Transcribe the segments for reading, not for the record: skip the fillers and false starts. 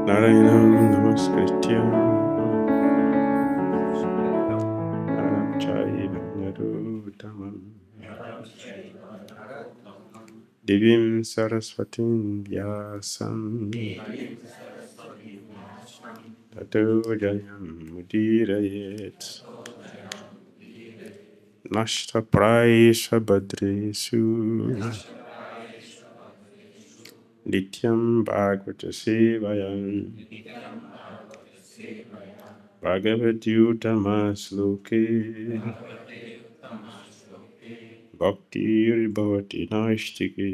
Narayanam namaskritya Naram chaiva narottamam Divim saraswatim vyasam Tato jayam mudirayet Nashta praisha badresu Nityam bhagavata sevayam Bhagavati uttama-sloke Bhakti naistike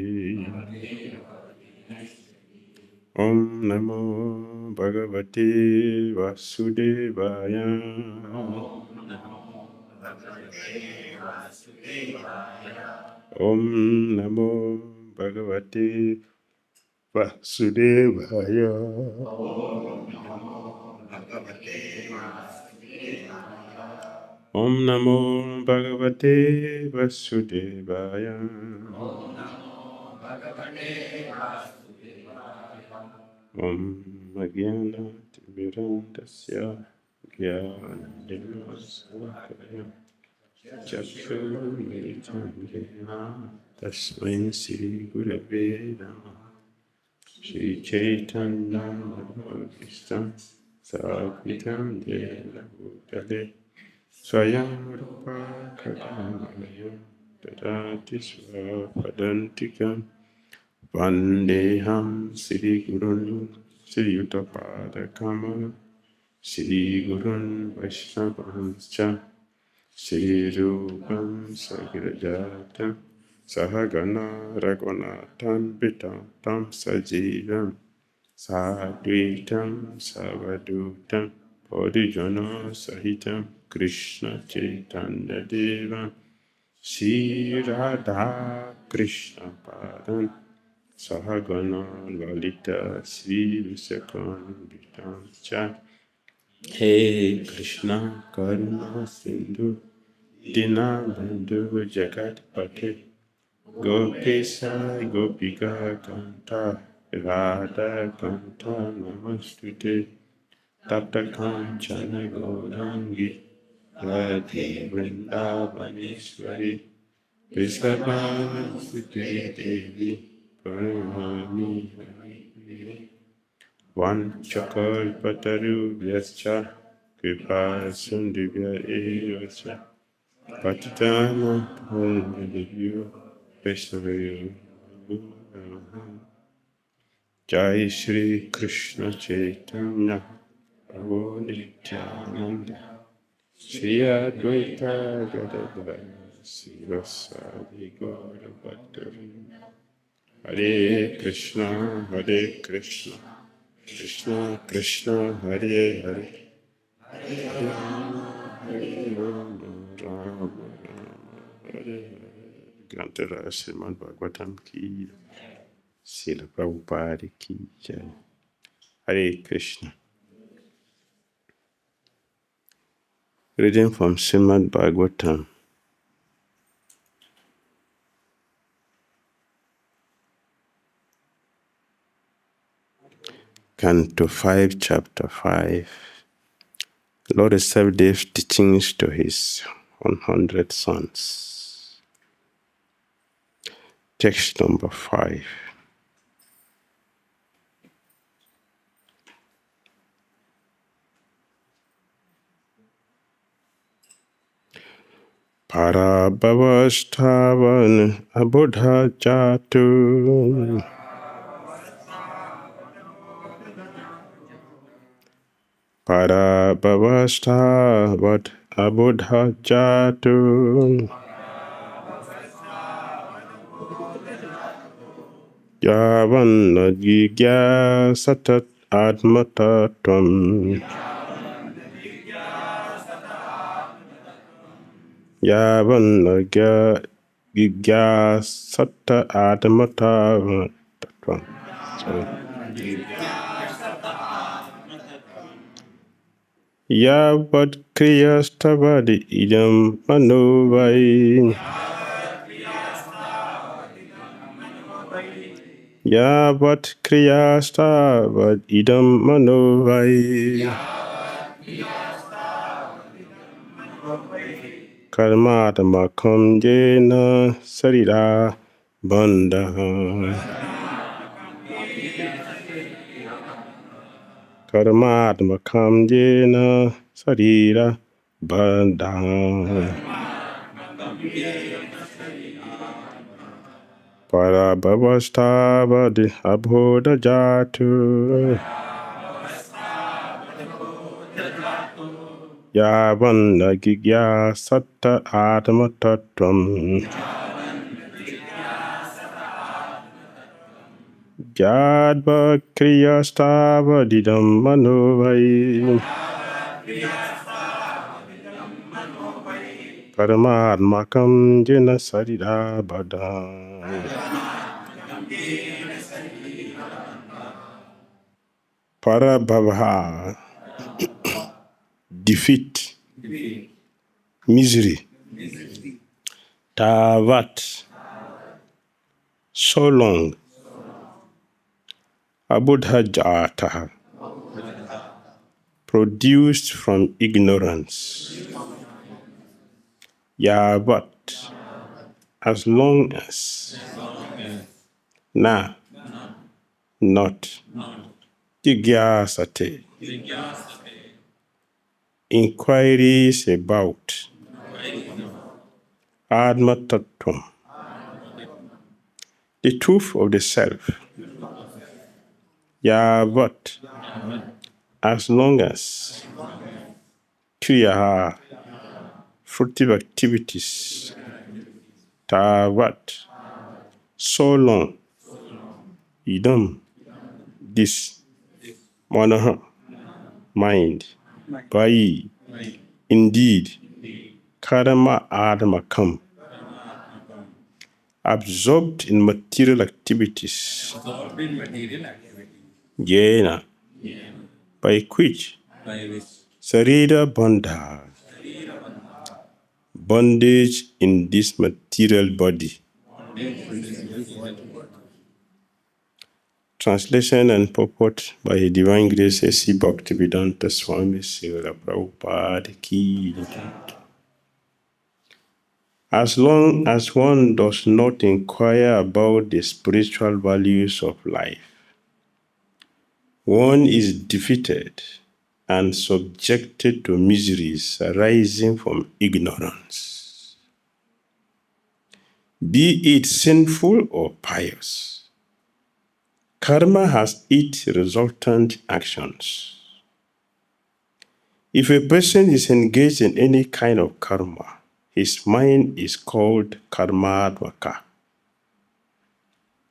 Om namo bhagavate vasudevaya Om namo bhagavate vasudevaya Om namo bhagavate vasudevaya Om Magyana Timirandasya Gyanamasvakaya Chakshurumilitam Jena Tasmai Sri Gurave Namaha Sri Chaitanya Namahistam Sakitam Jena Bhutale Swayam Rupa Kadamaya Tadati Swapadantikam Vandeham Sri Gurun Sri Yuttapada Kama Sri Gurun Vaishnavanscha Sri Rupam Sagrajata Sahagana Raghunathan Pitam Tam Sajivam Sadvitam Savadutam Bodhijana Sahitam Krishna Chaitanya Deva Sri Radha Krishna Padam Sahagana Lalita Sri Visakan Vitam Cha Hey Krishna Karuna Sindhu Dinabandhu Jagat Pate Gopesa Gopika Kanta Radha Kanta Namastute Tapta Kanchana Gaurangi Radhe Vrindavaneshwari Vrishabhana Sute Devi Paramani Vanchakalpataruvyascha Kripa Sundivya Evascha Patitana Purnadivyo Vaishnaviyo Jai Shri Krishna Chaitanya Prabhu Nityananda Shri Advaita Gadadara Sivasadi Gaura Bhattari Hare Krishna Krishna Krishna Hare Hare Hare Rama Rama Hare Grantara Srimad Bhagavatam ki Srila Prabhupada ki Jai. Hare Krishna. Reading from Srimad Bhagavatam, Canto 5, Chapter 5. Lord Savedeva teachings to his 100 sons. Text number 5. Parabhavastavan abudha chatu Parabhavastavat abudha chatu Yavan jigya satat atmatattvam Yavan jigya satta atmatattvam. Sorry. Yavat kriyastavadi idam manovai. Yavat kriyastavad idam manovai. Karmadmakam jena sarira bandha. Karmadmakam jena sarira bandha. Parabhavastavad abhoda jatu. Yavanna gigya satta atma tattvam. Jadva kriyastavadidam manovai. Paramatmakam jena sarira badam. Parabhava, defeat, misery. Tavat, so long. Abodhajata, produced from ignorance. Yavat, as long as. Na, not. Jigyasate, inquiries about. Atma Tattvam, the truth of the self. Yavat, as long as. Kriya, fruitive activities. Tavat, so long. Idam, this. Manaha, mind. Vai, indeed. Karma admakam, absorbed in material activities. Jena, by which. Sarira bandha, bondage in this material body. Translation and purport by His Divine Grace A.C. Bhakti Swami Srila Prabhupada Ki. As long as one does not inquire about the spiritual values of life, one is defeated and subjected to miseries arising from ignorance, be it sinful or pious. Karma has its resultant actions. If a person is engaged in any kind of karma, his mind is called karmadvaka,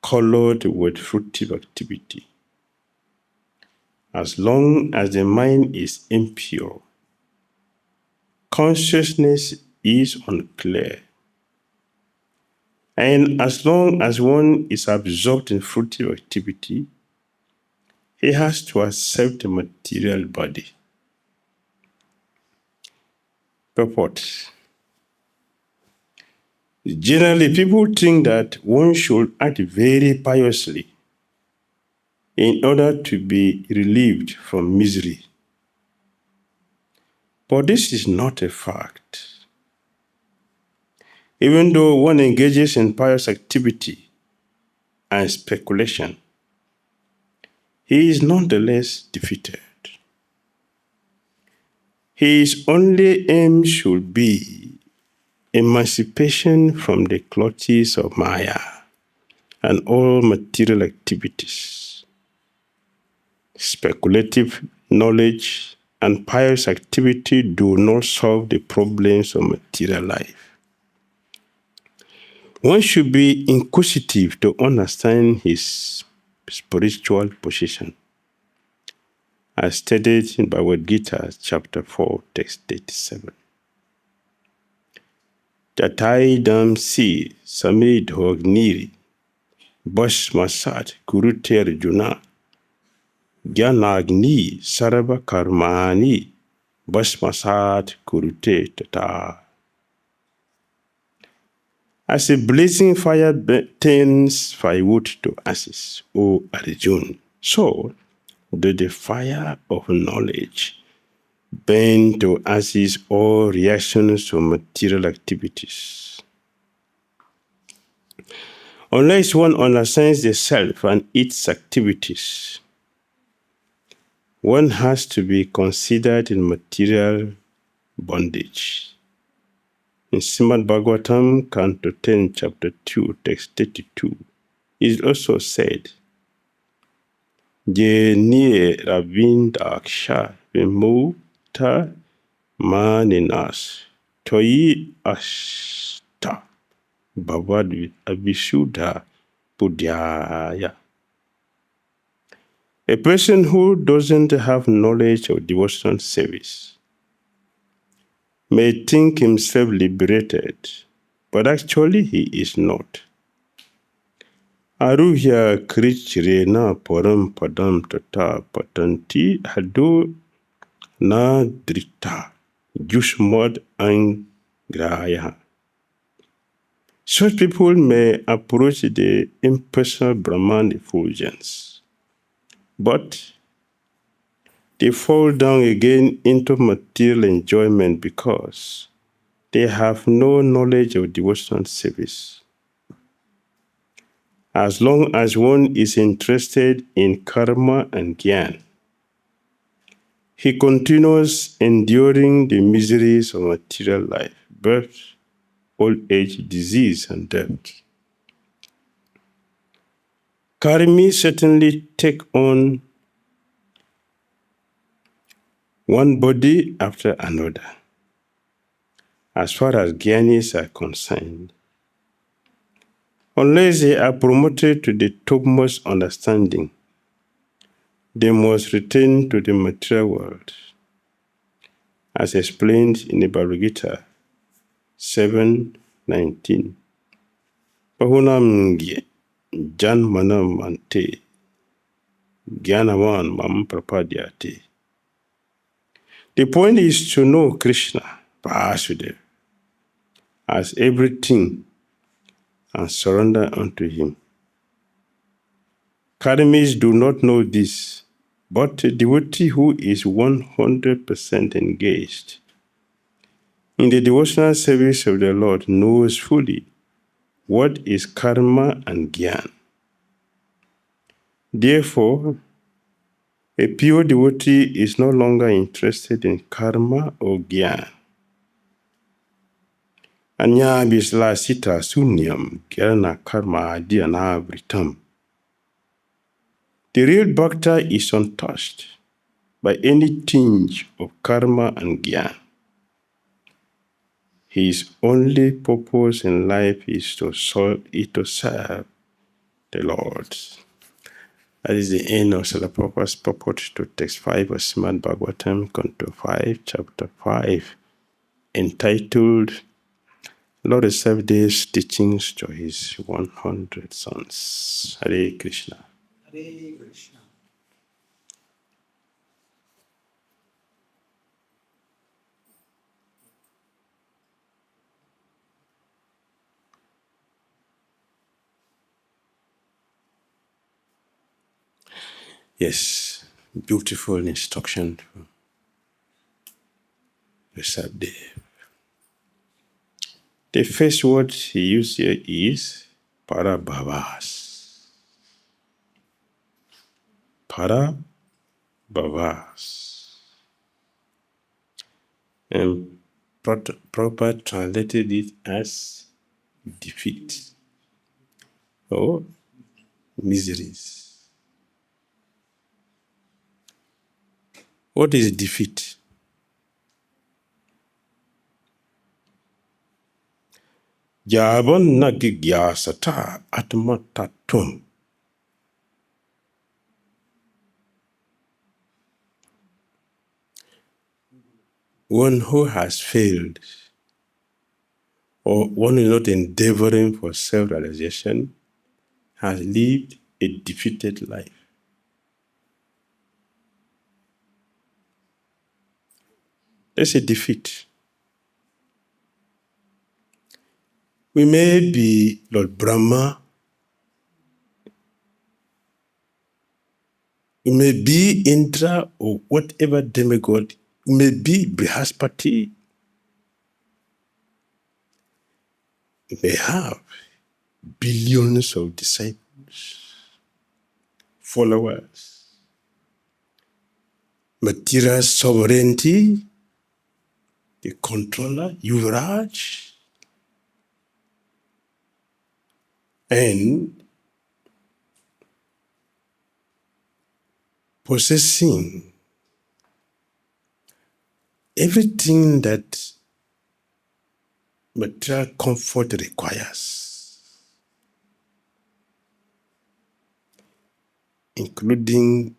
colored with fruitive activity. As long as the mind is impure, consciousness is unclear. And as long as one is absorbed in fruitive activity, he has to accept the material body. Purport. Generally, people think that one should act very piously in order to be relieved from misery. But this is not a fact. Even though one engages in pious activity and speculation, he is nonetheless defeated. His only aim should be emancipation from the clutches of Maya and all material activities. Speculative knowledge and pious activity do not solve the problems of material life. One should be inquisitive to understand his spiritual position, as stated in Bhagavad Gita, chapter 4, text 87. Tataidam si samidhogniri bhasmasat kurute arjuna Gyanagni sarva karmani Bhasmasat kurute tata. As a blazing fire turns firewood to ashes, O Arjun, so do the fire of knowledge burn to ashes all reactions to material activities. Unless one understands the self and its activities, one has to be considered in material bondage. In Srimad Bhagavatam, Canto 10, Chapter 2, Text 32, it is also said, Je nie ravindaksha vimukta maninas toyi ashta bhavad abhishuddha buddhaya. A person who doesn't have knowledge of devotional service may think himself liberated, but actually he is not. Aruhya krichrena param padam tata patanti hado na drita jushmod angraya. Such people may approach the impersonal Brahman effulgence, but they fall down again into material enjoyment because they have no knowledge of devotional service. As long as one is interested in karma and gyan, he continues enduring the miseries of material life, birth, old age, disease, and death. Karmi certainly take on one body after another. As far as Gyanis are concerned, unless they are promoted to the topmost understanding, they must return to the material world, as explained in the Bhagavad Gita 7:19. Pahunam janmanam ante gyanavan mam prapadyate. The point is to know Krishna, Vasudeva, as everything and surrender unto him. Karmis do not know this, but a devotee who is 100% engaged in the devotional service of the Lord knows fully what is karma and gyan. Therefore, a pure devotee is no longer interested in karma or gyan. Anya bisla sita sunyam gyana karma dhyana vritam. The real bhakta is untouched by any tinge of karma and gyan. His only purpose in life is to serve the Lord. That is the end of Srila Prabhupada's purport to text 5 of Srimad Bhagavatam, Canto 5, Chapter 5, entitled Lord Accept These Teachings to His 100 Sons. Hare Krishna. Hare Krishna. Yes, beautiful instruction to accept the. The first word he used here is parabhavas. Parabhavas. And proper translated it as defeat or miseries. What is defeat? Jabon nagigyasata atmatatum. One who has failed, or one who is not endeavoring for self-realization, has lived a defeated life. That's a defeat. We may be Lord Brahma, we may be Indra or whatever demigod, we may be Brihaspati, we may have billions of disciples, followers, material sovereignty, the controller, Yuvraj, and possessing everything that material comfort requires, including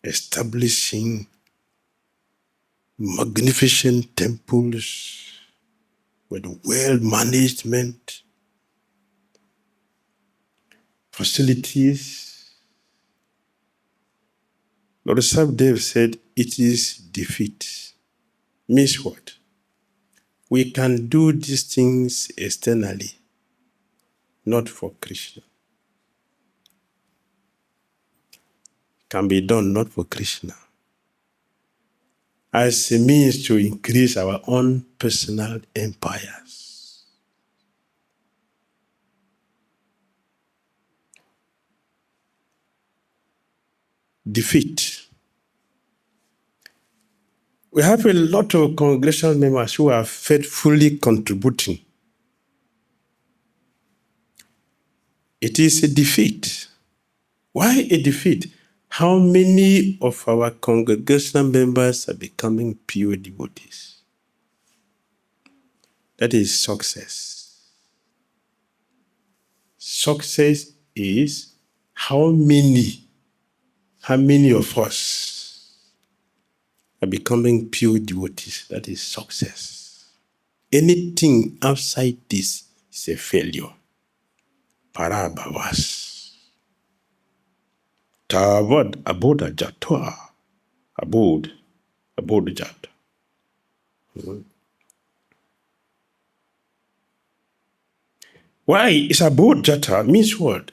establishing magnificent temples with well management, facilities. Lord Sabdev said it is defeat. Means what? We can do these things externally, not for Krishna. Can be done not for Krishna. As a means to increase our own personal empires. Defeat. We have a lot of congregational members who are faithfully contributing. It is a defeat. Why a defeat? How many of our congregational members are becoming pure devotees? That is success. Success is how many of us are becoming pure devotees. That is success. Anything outside this is a failure. Parabhavas. Tavad aboda jatwa. Abod jat. Why is abod jata means what?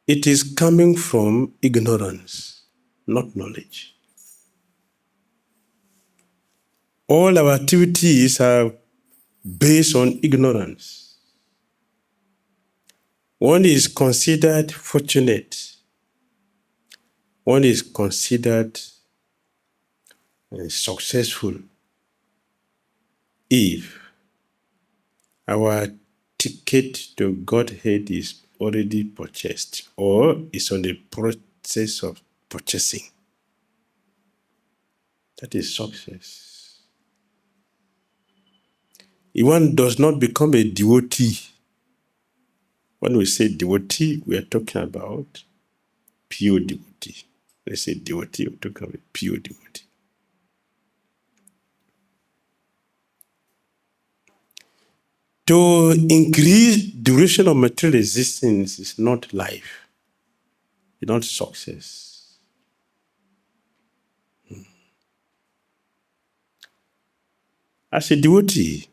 It is coming from ignorance, not knowledge. All our activities are based on ignorance. One is considered fortunate. One is considered successful if our ticket to Godhead is already purchased or is on the process of purchasing. That is success. If one does not become a devotee, when we say devotee, we are talking about pure devotee. Let's say devotee, we're talking about pure devotee. To increase duration of material existence is not life, it's not success. As a devotee,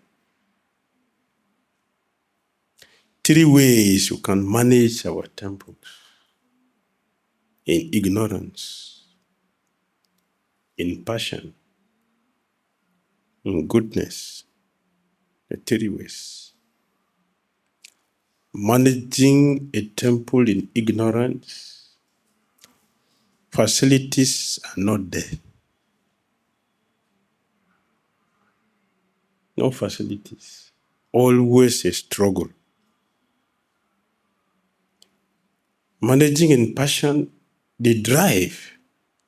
3 ways you can manage our temples: in ignorance, in passion, in goodness. The 3 ways. Managing a temple in ignorance, facilities are not there. No facilities. Always a struggle. Managing in passion, the drive,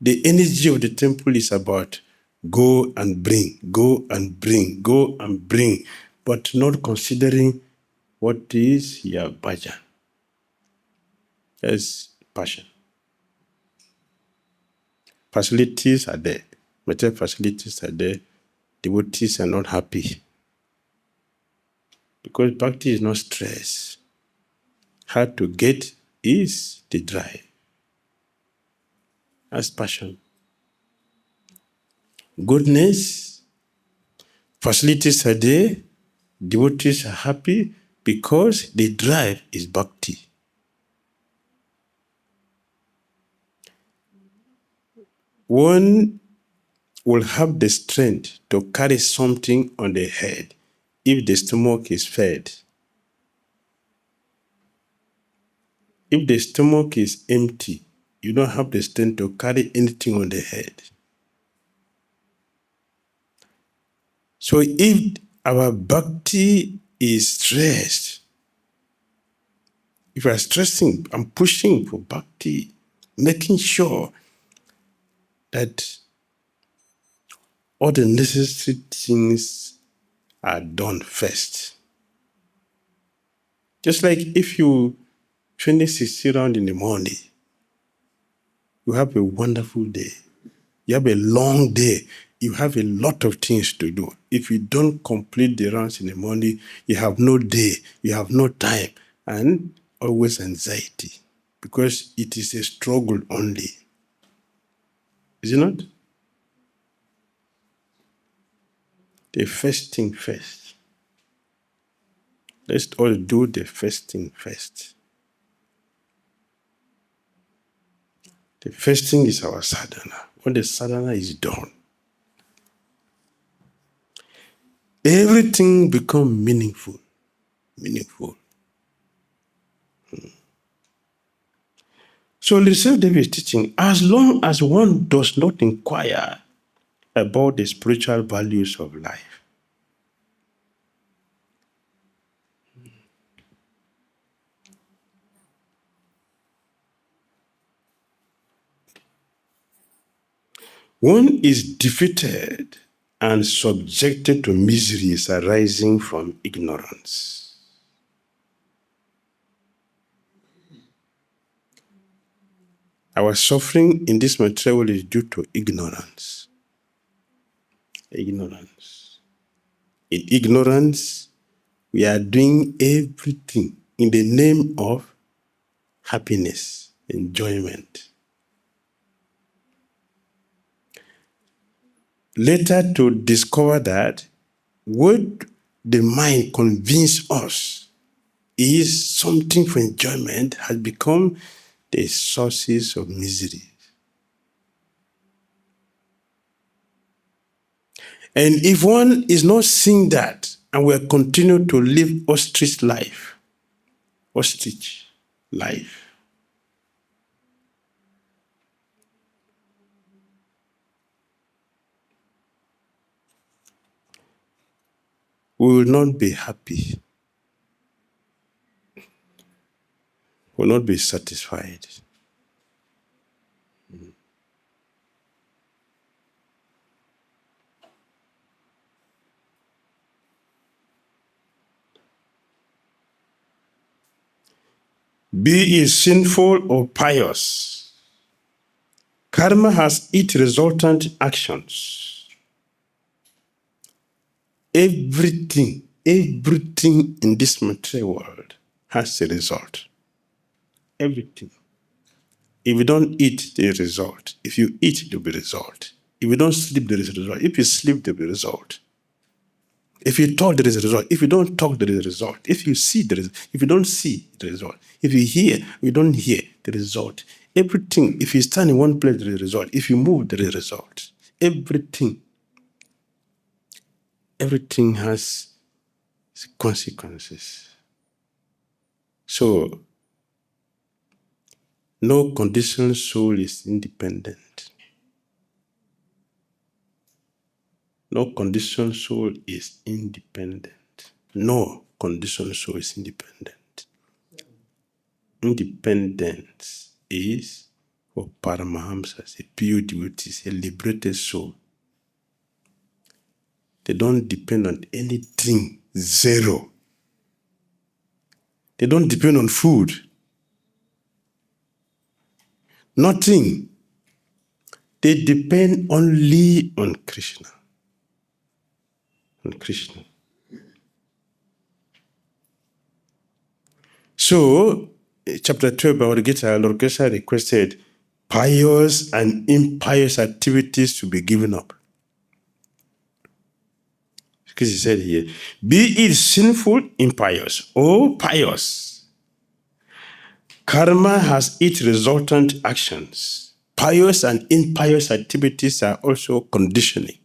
the energy of the temple is about go and bring, go and bring, go and bring, but not considering what is your bhajan. That's passion. Facilities are there. Material facilities are there. Devotees are not happy. Because bhakti is not stress. Hard to get is the drive. That's passion. Goodness Facilities are there, devotees are happy because the drive is bhakti. One will have the strength to carry something on the head if the stomach is fed. If the stomach is empty, you don't have the strength to carry anything on the head. So if our bhakti is stressed, if we are stressing and pushing for bhakti, making sure that all the necessary things are done first. Just like if you finish 60 round in the morning, you have a wonderful day. You have a long day. You have a lot of things to do. If you don't complete the rounds in the morning, you have no day, you have no time, and always anxiety because it is a struggle only. Is it not? The first thing first. Let's all do the first thing first. The first thing is our sadhana. When the sadhana is done, everything becomes meaningful. Meaningful. So Lisa David is teaching, as long as one does not inquire about the spiritual values of life, one is defeated and subjected to miseries arising from ignorance. Our suffering in this material world is due to ignorance. Ignorance. In ignorance, we are doing everything in the name of happiness, enjoyment. Later to discover that what the mind convinced us is something for enjoyment has become the sources of misery. And if one is not seeing that and will continue to live ostrich life, we will not be happy, will not be satisfied. Be it sinful or pious, karma has its resultant actions. Everything in this material world has a result. Everything. If you don't eat, there is a result. If you eat, there will be a result. If you don't sleep, there is a result. If you sleep, there will be a result. If you talk, there is a result. If you don't talk, there is a result. If you see, there is. If you don't see, there is a result. If you hear, you don't hear, there is a result. Everything. If you stand in one place, there is a result. If you move, there is a result. Everything has consequences. So, no conditioned soul is independent. No conditioned soul is independent. No conditioned soul is independent. Independence is for Paramahamsas, a pure devotee, a liberated soul. They don't depend on anything, zero. They don't depend on food. Nothing. They depend only on Krishna. On Krishna. So, chapter 12 Bhagavad Gita, Lord Krishna requested pious and impious activities to be given up. Because he said here, be it sinful, impious, or pious. Karma has its resultant actions. Pious and impious activities are also conditioning.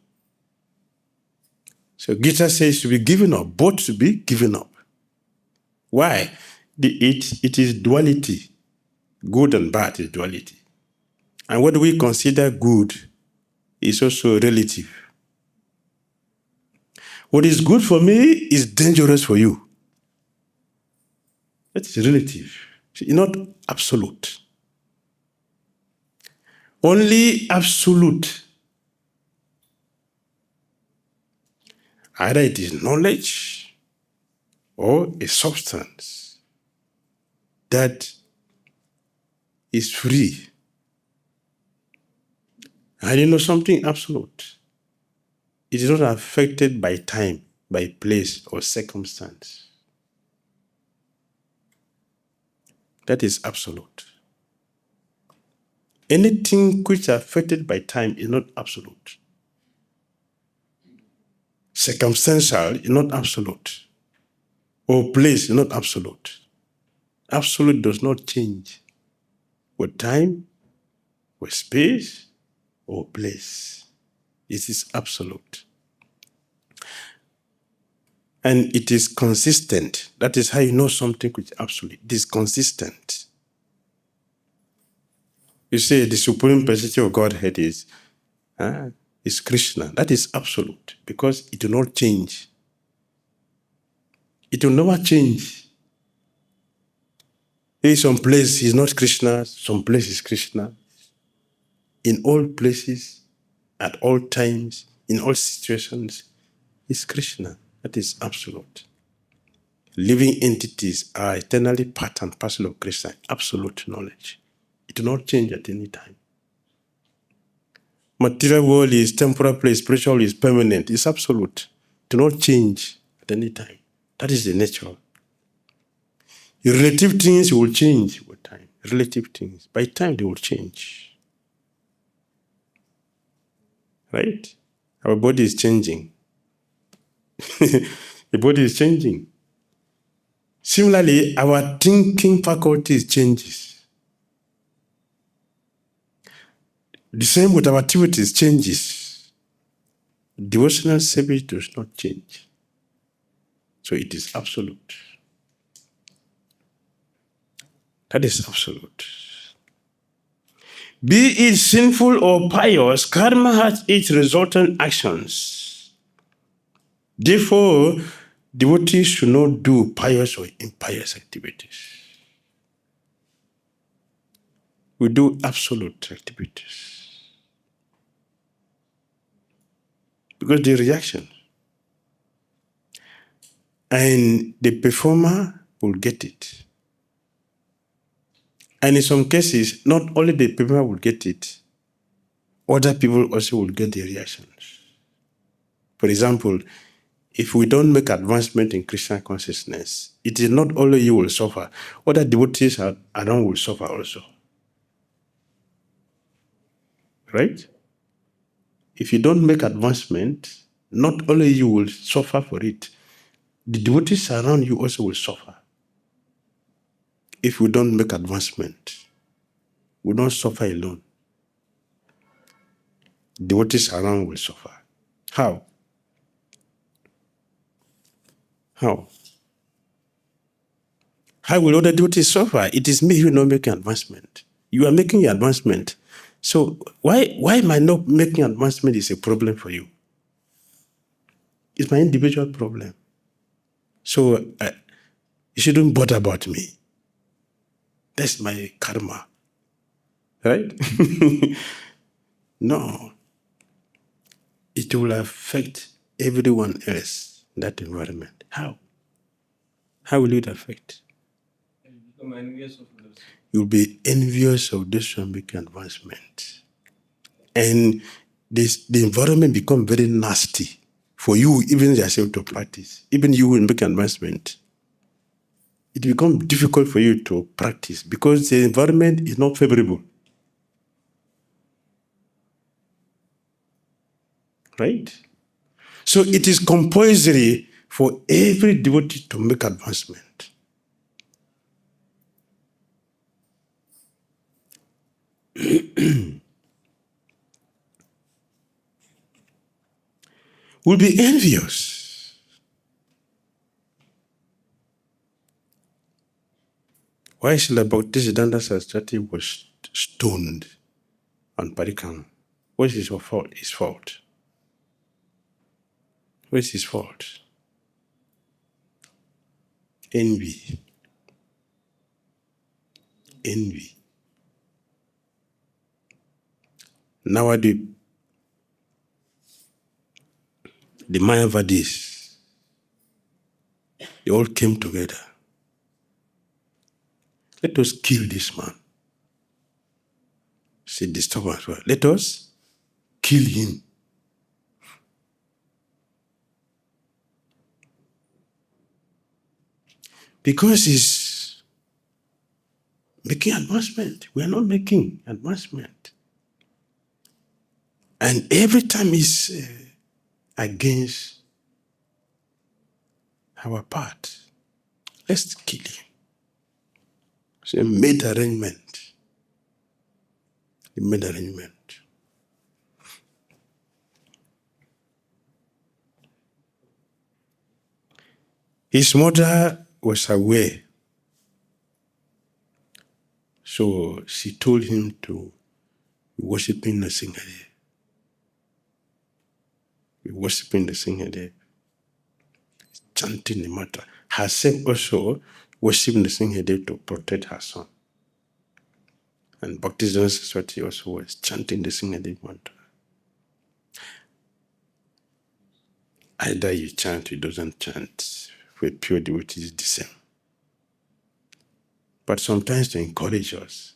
So Gita says to be given up, both to be given up. Why? It is duality. Good and bad is duality. And what we consider good is also relative. What is good for me is dangerous for you. That is relative. It's not absolute. Only absolute. Either it is knowledge or a substance that is free. And you know something absolute. It is not affected by time, by place, or circumstance. That is absolute. Anything which is affected by time is not absolute. Circumstantial is not absolute. Or place is not absolute. Absolute does not change with time, with space, or place. It is absolute. And it is consistent. That is how you know something which is absolute. It is consistent. You say the supreme personality of Godhead is Krishna. That is absolute because it will not change. It will never change. In some place is not Krishna, some place is Krishna. In all places, at all times, in all situations, is Krishna. That is absolute. Living entities are eternally part and parcel of Krishna. Absolute knowledge. It will not change at any time. Material world is temporal place, spiritual is permanent. It's absolute. It will not change at any time. That is the nature. Relative things will change with time. Relative things. By time, they will change. Right? Our body is changing. The body is changing. Similarly, our thinking faculties changes. The same with our activities changes. Devotional service does not change. So it is absolute. That is absolute. Be it sinful or pious, karma has its resultant actions. Therefore, devotees should not do pious or impious activities. We do absolute activities. Because the reaction. And the performer will get it. And in some cases, not only the performer will get it, other people also will get the reactions. For example, if we don't make advancement in Krishna consciousness, it is not only you will suffer, other devotees around will suffer also. Right? If you don't make advancement, not only you will suffer for it, the devotees around you also will suffer. If we don't make advancement, we don't suffer alone. Devotees around will suffer. How? How? How will other devotees suffer? It is me who not making advancement. You are making your advancement. So why am I not making advancement is a problem for you? It's my individual problem. So you shouldn't bother about me. That's my karma. Right? No. It will affect everyone else in that environment. How? How will it affect? You become envious of others. You'll be envious of this one making advancement. And the environment become very nasty for you, even yourself to practice. Even you will make advancement. It becomes difficult for you to practice because the environment is not favorable. Right? So it is compulsory for every devotee to make advancement. Will be envious. Why Srila Bhaktisiddhanta Saraswati was stoned on Parikam? What is his fault? His fault. What is his fault? Envy. Envy. Nowadays, the Mayavadis, they all came together. Let us kill this man. See, disturbance. Let us kill him. Because he's making advancement. We are not making advancement. And every time he's against our path, let's kill him. So he made arrangement. He made arrangement. His mother was aware. So she told him to be worshiping the Singhade. Be worshiping the Singhade. Chanting the mantra. Herself also worshiping the Singhade to protect her son. And Bhaktisiddhanta Saraswati also was chanting the Singhade mantra. Either you chant, you don't chant. For pure devotee is the same. But sometimes to encourage us.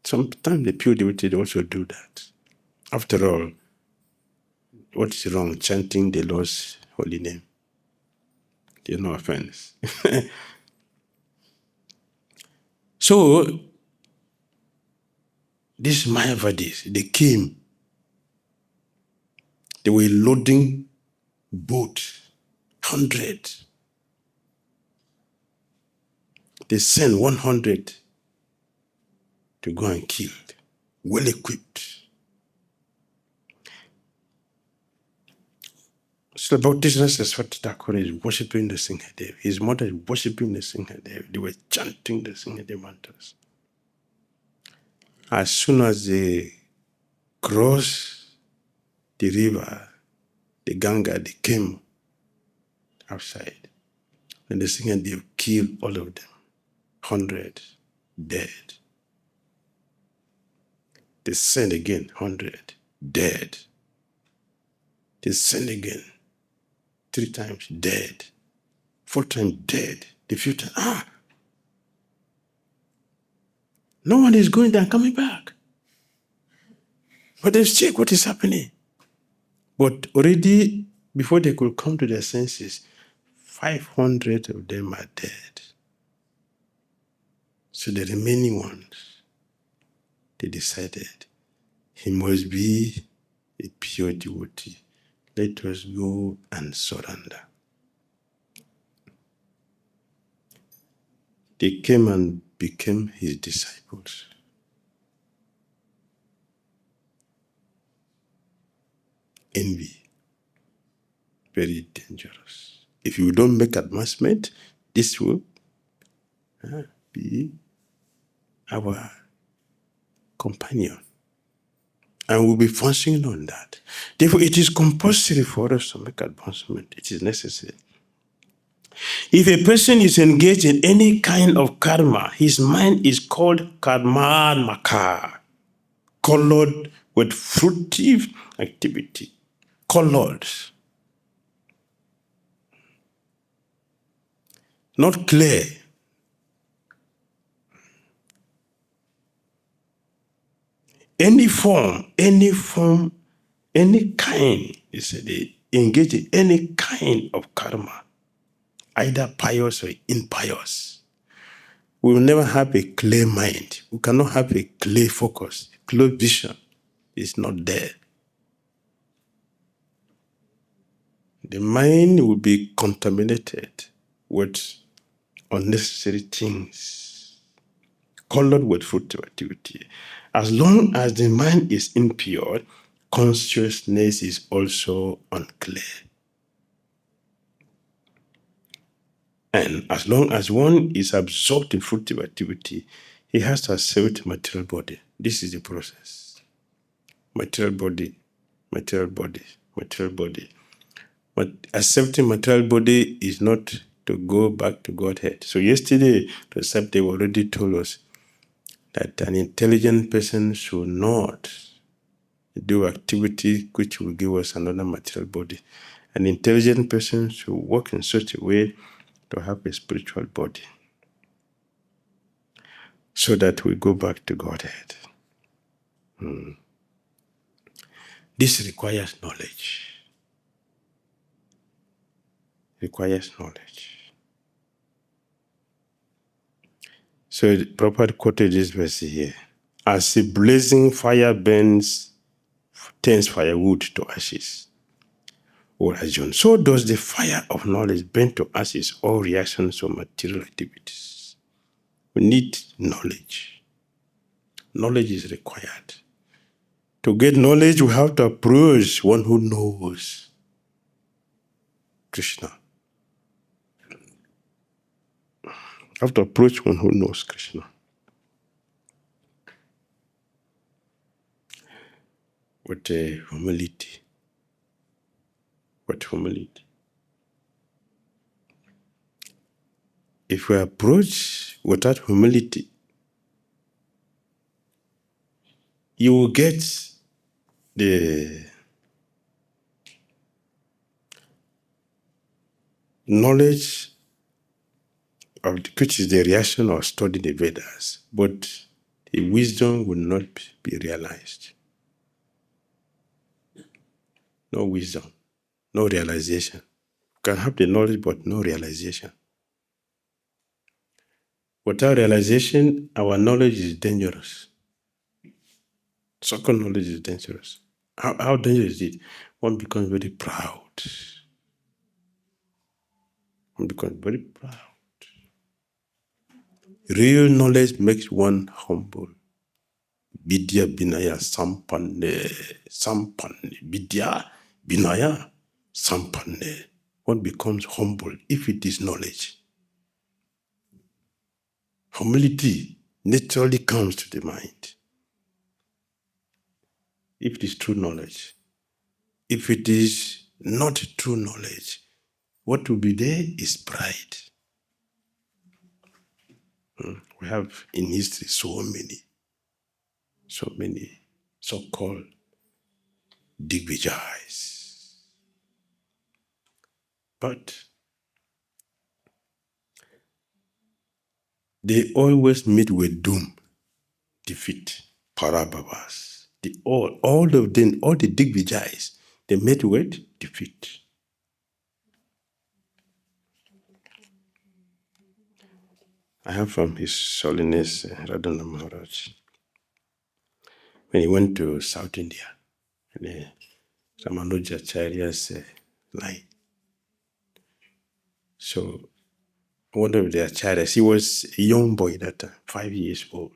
Sometimes the pure devotee also do that. After all, what is wrong chanting the Lord's holy name? There's no offense. So, these Mayavadis, they came. They were loading boats, 100. They sent 100 to go and kill, well equipped. So Bhaktisiddhanta Saraswati Thakur is worshipping the Singhade. His mother is worshipping the Singhade. They were chanting the Singhade mantras. As soon as they crossed the river, the Ganga, they came outside. And the Singhade killed all of them. 100 dead. They sent again, 100 dead. They sent again, 3 times dead. 4 times dead. The 5th time, no one is going there and coming back. But they've checked what is happening. But already, before they could come to their senses, 500 of them are dead. So the remaining ones, they decided he must be a pure devotee. Let us go and surrender. They came and became his disciples. Envy, very dangerous. If you don't make advancement, this will be our companion. And we'll be functioning on that. Therefore, it is compulsory for us to make advancement. It is necessary. If a person is engaged in any kind of karma, his mind is called karmanmaka, colored with fruitive activity. Colored. Not clear. Any form, any kind, he said, they engage in any kind of karma, either pious or impious. We will never have a clear mind. We cannot have a clear focus, clear vision. It's not there. the mind will be contaminated with unnecessary things, colored with fruitive activity. As long as the mind is impure, consciousness is also unclear. And as long as one is absorbed in fruitive activity, he has to accept material body. This is the process. Material body, material body, material body. But accepting material body is not to go back to Godhead. So yesterday, the Sabbath already told us that an intelligent person should not do activity which will give us another material body. An intelligent person should work in such a way to have a spiritual body so that we go back to Godhead. This requires knowledge. Requires knowledge. So Prabhupada quoted this verse here. As a blazing fire turns firewood to ashes, O Rajan, so does the fire of knowledge burn to ashes all reactions of material activities. We need knowledge. Knowledge is required. To get knowledge, we have to approach one who knows Krishna. We have to approach one who knows Krishna. With humility. With humility. If we approach without humility, you will get the knowledge of which is the reaction of studying the Vedas, but the wisdom will not be realized. No wisdom, no realization. You can have the knowledge, but no realization. Without realization, our knowledge is dangerous. So-called knowledge is dangerous. How dangerous is it? One becomes very proud. One becomes very proud. Real knowledge makes one humble. Vidya Binaya Sampanne. Sampanne. Vidya Binaya Sampanne. One becomes humble if it is knowledge. Humility naturally comes to the mind if it is true knowledge. If it is not true knowledge, what will be there is pride. We have in history so many so-called Digvijayas. But they always meet with doom, defeat, parabhavas. All of them, all the Digvijayas, they met with defeat. I have from His Holiness Radhana Maharaj, when he went to South India, the Ramanujacharya's line. So one of the acharyas, he was a young boy that time, 5 years old.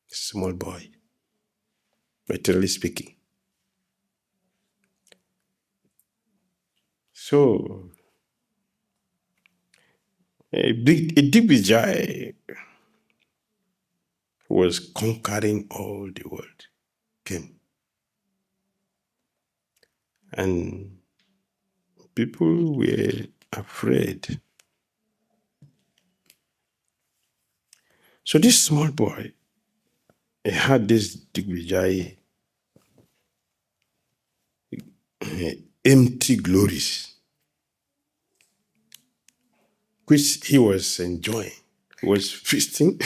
Small boy, materially speaking. So a Digvijay who was conquering all the world came. And people were afraid. So this small boy, he had this Digvijay empty glories, which he was enjoying. He was feasting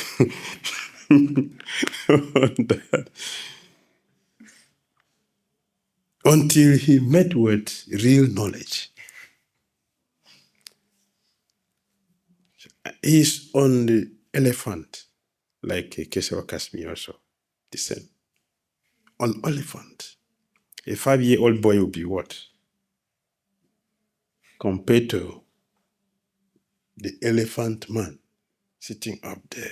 on that until he met with real knowledge. He's on the elephant, like Kesava Kasmi also, the same. On elephant. A 5-year-old boy will be what? Compared to the elephant man sitting up there.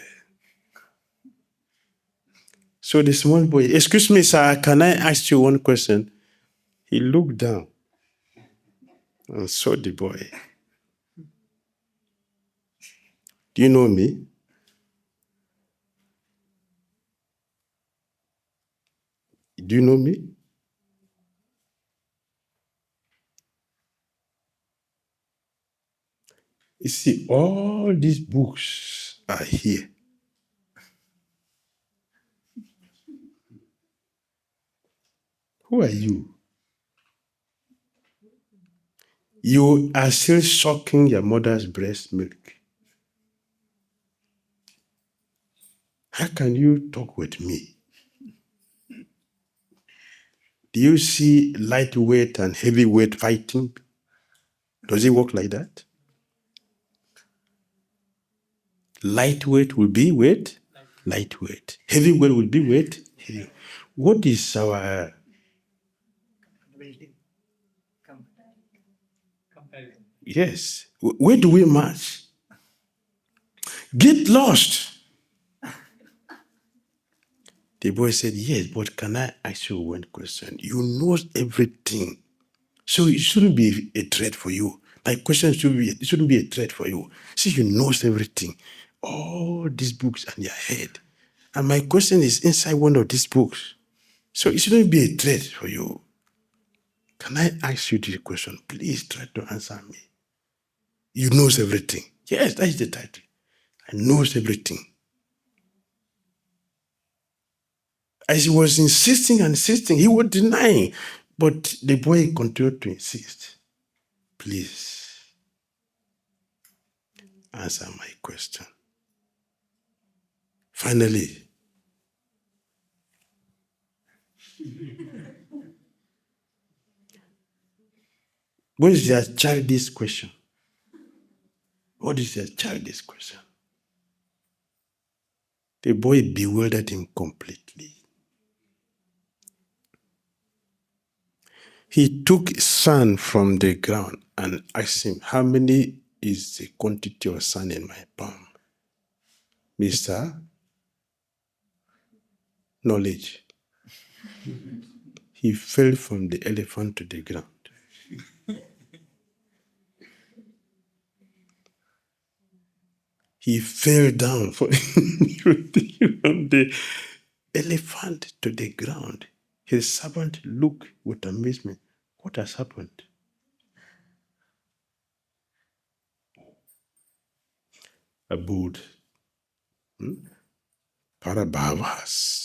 So the small boy, excuse me, sir, can I ask you one question? He looked down and saw the boy. Do you know me? Do you know me? You see, all these books are here. Who are you? You are still sucking your mother's breast milk. How can you talk with me? Do you see lightweight and heavyweight fighting? Does it work like that? Lightweight will be weight, lightweight. Heavyweight will be weight, heavy. What is our... Yes. Where do we match? Get lost. The boy said, yes, but can I ask you one question? You know everything. So it shouldn't be a threat for you. My question shouldn't be a threat for you. See, you know everything. All these books on your head. And my question is inside one of these books. So it shouldn't be a threat for you. Can I ask you this question? Please try to answer me. You knows everything. Yes, that is the title. I knows everything. As he was insisting and insisting, he was denying. But the boy continued to insist. Please answer my question. Finally, what is their childish question? What is their childish question? The boy bewildered him completely. He took sand from the ground and asked him, how many is the quantity of sand in my palm? Mr. Knowledge. He fell from the elephant to the ground. He fell down from the elephant to the ground. His servant looked with amazement. What has happened? Abud. Parabhavas.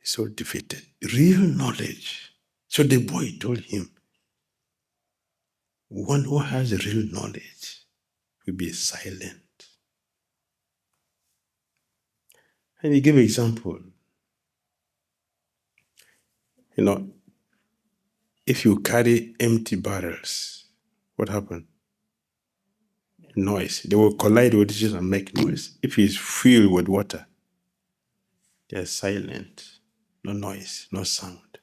So defeated. Real knowledge. So the boy told him, one who has real knowledge will be silent. And he gave an example. If you carry empty barrels, what happened? Noise. They will collide with each other and make noise. If it's filled with water, they're silent. No noise, no sound.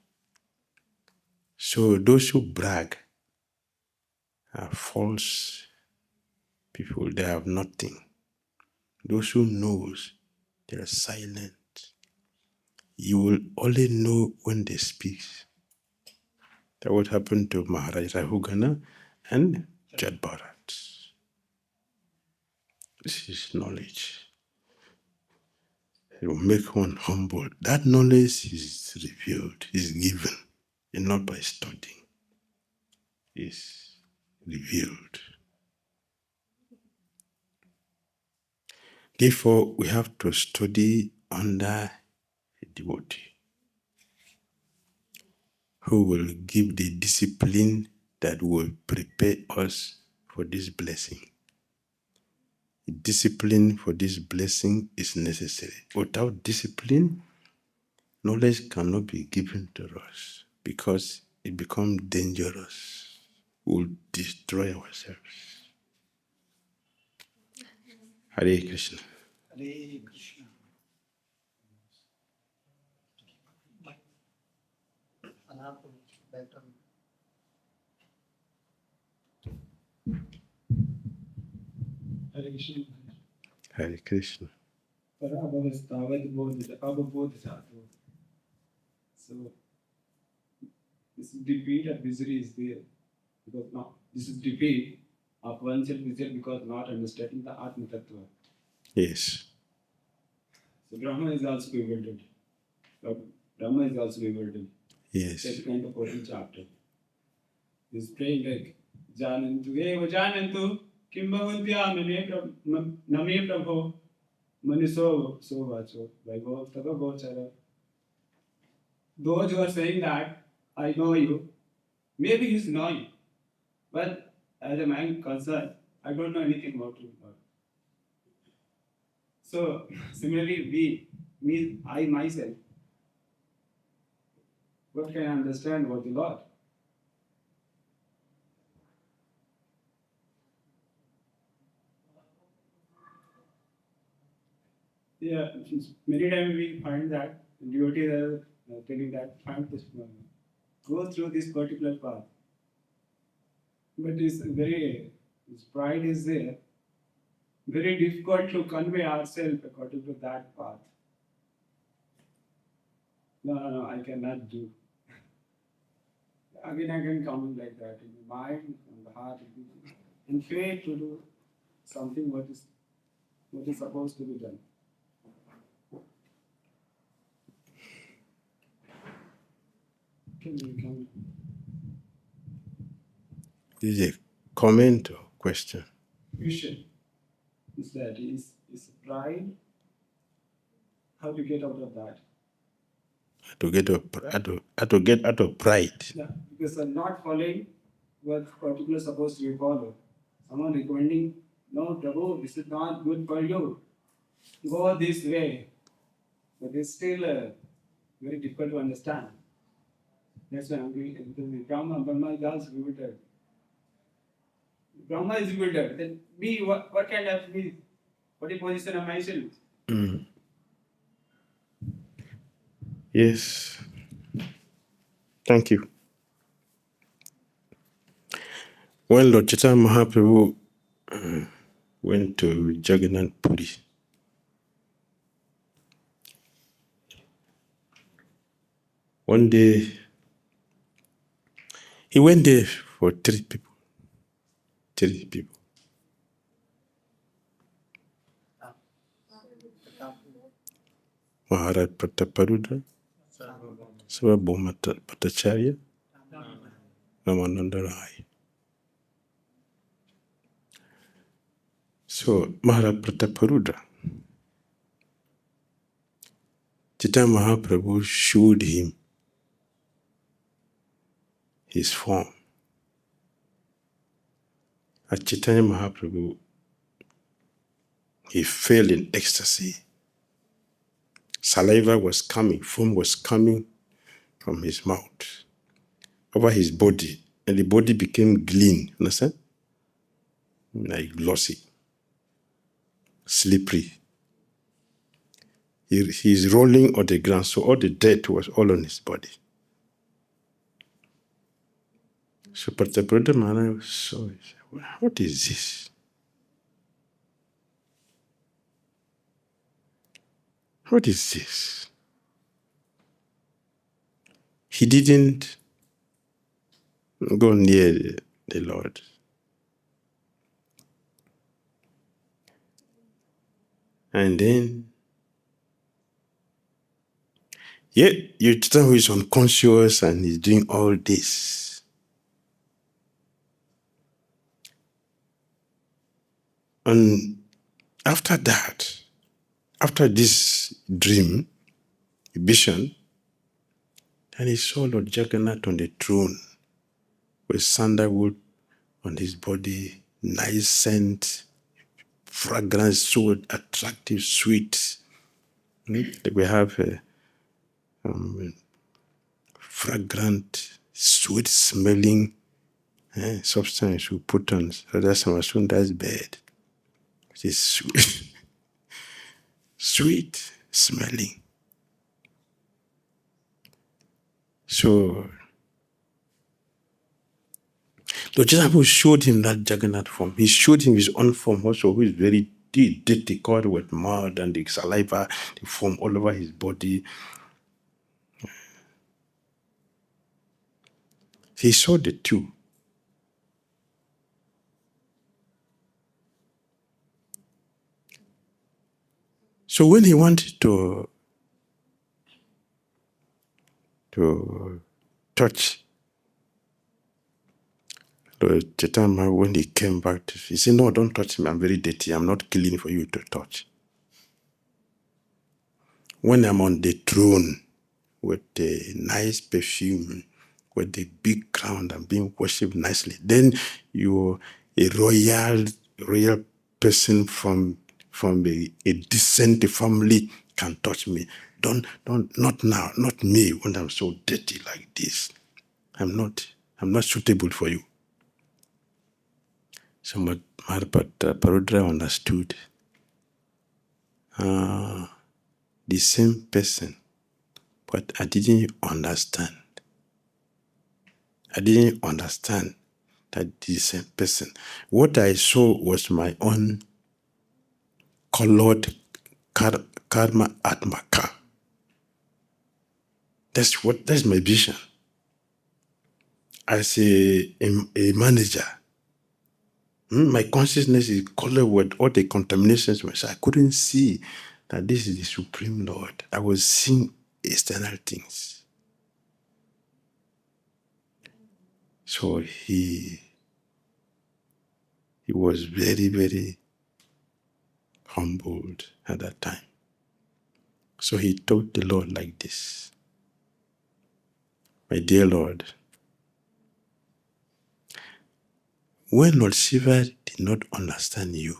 So those who brag are false people. They have nothing. Those who knows, they are silent. You will only know when they speak. That would happen to Maharaj Rahugana and Jad Bharat. This is knowledge. It will make one humble. That knowledge is revealed, is given, and not by studying. It's revealed. Therefore, we have to study under a devotee who will give the discipline that will prepare us for this blessing. Discipline for this blessing is necessary. Without discipline, knowledge cannot be given to us because it becomes dangerous. We'll destroy ourselves. Hare Krishna. Hare Krishna. Hare Krishna. Hare Krishna. So this defeat of misery is there because now this is defeat of oneself is there because not understanding the Atma Tattva. Yes. So Brahma is also bewildered. Brahma is also bewildered. Yes. That's kind of 14th chapter. He's praying like Janantu eva Janantu kim bhavantyam name prabho maniso so vacho vaibhav tava gochara. Those who are saying that I know you, maybe he's knowing, but as a man concerned, I don't know anything about you. So similarly, I myself, what can I understand about the Lord? Yeah, many times we find that devotees are telling that find this go through this particular path. But his pride is there. Very difficult to convey ourselves according to that path. No, I cannot do. Again, comment like that in the mind, in the heart, and fail to do something what is supposed to be done. Can you come? This is a comment or question? Question is that is pride. How to get out of that? To get out of pride. Yeah, because I'm not following what particular supposed to be followed. Someone recommending, no, Prabhu, this is not good for you. Go this way. But it's still very difficult to understand. That's why I'm doing it. Because Brahma is also bewildered. Brahma is bewildered. Then me, what kind of me? What is position of myself? Yes. Thank you. When Lord Chaitanya Mahaprabhu went to Jagannath Puri, one day he went there for 3 people. 3 people. Maharaj Prataparudra, Sarvabhauma Bhattacharya, Ramananda Rai. So Maharaj Prataparudra, Chaitanya Mahaprabhu showed him his form. At Chaitanya Mahaprabhu, he fell in ecstasy. Saliva was coming, foam was coming from his mouth over his body, and the body became clean, understand? Like glossy, slippery. He's rolling on the ground, so all the dirt was all on his body. So Prataparudra Maharaj saw it. What is this? What is this? He didn't go near the Lord. And then, yet you tell who is unconscious and is doing all this. And after that, after this dream, vision, then he saw Lord Jagannath on the throne with sandalwood on his body, nice scent, fragrance, so attractive, sweet. We have fragrant, sweet smelling substance we put on Radha Samasunda's bed. It is sweet, sweet smelling. So The Jagannath showed him that Jagannath form. He showed him his own form also, who is very dirty, covered with mud and the saliva, the foam all over his body. He saw the two. So when he wanted to touch the Chaitanya, when he came back, he said, "No, don't touch me. I'm very dirty. I'm not killing for you to touch. When I'm on the throne with the nice perfume, with the big crown, I'm being worshipped nicely, then you're a royal person from a decent family can touch me. Don't, not now, not me when I'm so dirty like this. I'm not suitable for you." So Parudra understood. The same person, but I didn't understand. I didn't understand that the same person. What I saw was my own colored karma atmaka. That's my vision. As a manager, my consciousness is colored with all the contaminations. So I couldn't see that this is the Supreme Lord. I was seeing external things. So he was very, very humbled at that time. So he told the Lord like this: "My dear Lord, when Lord Shiva did not understand you,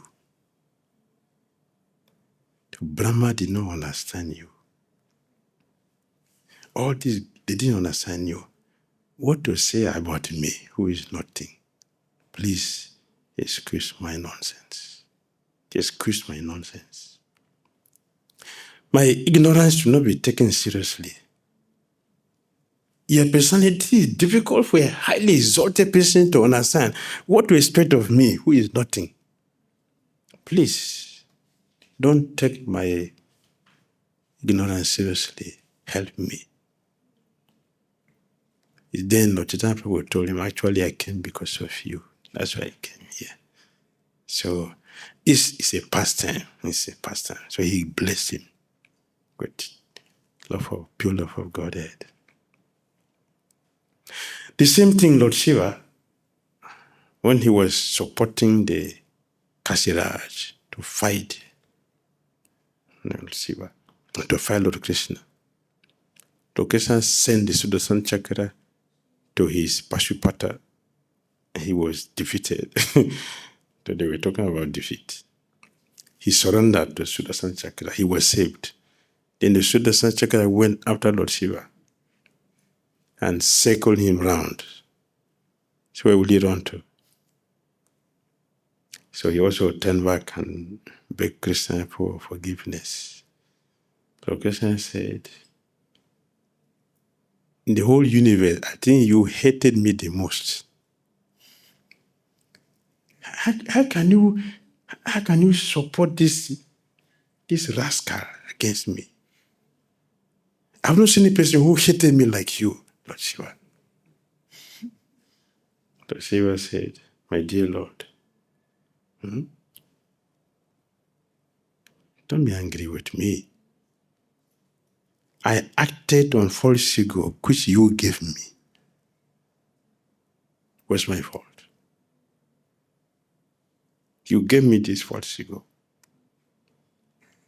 Brahma did not understand you, all this, they didn't understand you. What to say about me, who is nothing? Please excuse my nonsense. Excuse my nonsense. My ignorance should not be taken seriously. Your personality is difficult for a highly exalted person to understand. What to expect of me, who is nothing? Please, don't take my ignorance seriously. Help me." Then Lord Chaitanya Prabhu told him, "Actually, I came because of you. That's why I came here." So it's a pastime. It's a pastime. So he blessed him with pure love of Godhead. The same thing, Lord Shiva, when he was supporting the Kasiraj to fight Lord Shiva, to fight Lord Krishna. Lord Krishna sent the Sudarshan Chakra to his Pashupata. He was defeated. So they were talking about defeat. He surrendered to Sudarshan Chakra. He was saved. Then the Sudarshan Chakra went after Lord Shiva and circled him round. So where will he run to? So he also turned back and begged Krishna for forgiveness. So Krishna said, "In the whole universe, I think you hated me the most. How can you support this rascal against me? I've not seen a person who hated me like you, Lord Shiva." Lord Shiva said, "My dear Lord, don't be angry with me. I acted on false ego, which you gave me. What's my fault? You gave me this false ego.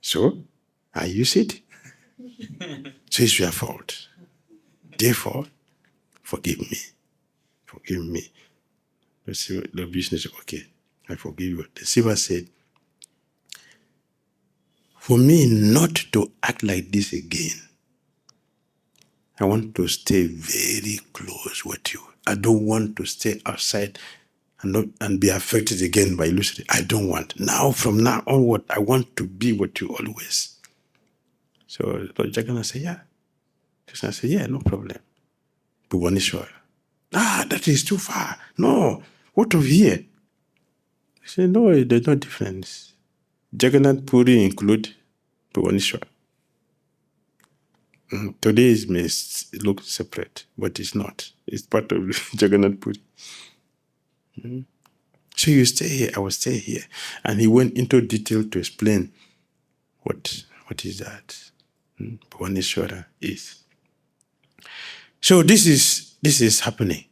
So, I use it. So it's your fault. Therefore, forgive me. Forgive me." The business, "Okay, I forgive you." The Shiva said, "For me not to act like this again, I want to stay very close with you. I don't want to stay outside and be affected again by illusory. I don't want. Now, from now onward, I want to be with you always." So Lord Jagannath said, "Yeah." Krishna said, "Yeah, no problem. Bhuvaneshwar, That is too far. No, what of here? I said, no, there's no difference. Jagannath Puri include Bhuvaneshwar. Today it may look separate, but it's not. It's part of Jagannath Puri. So you stay here, I will stay here. And he went into detail to explain what is that Bhuvaneshwara is. So this is happening.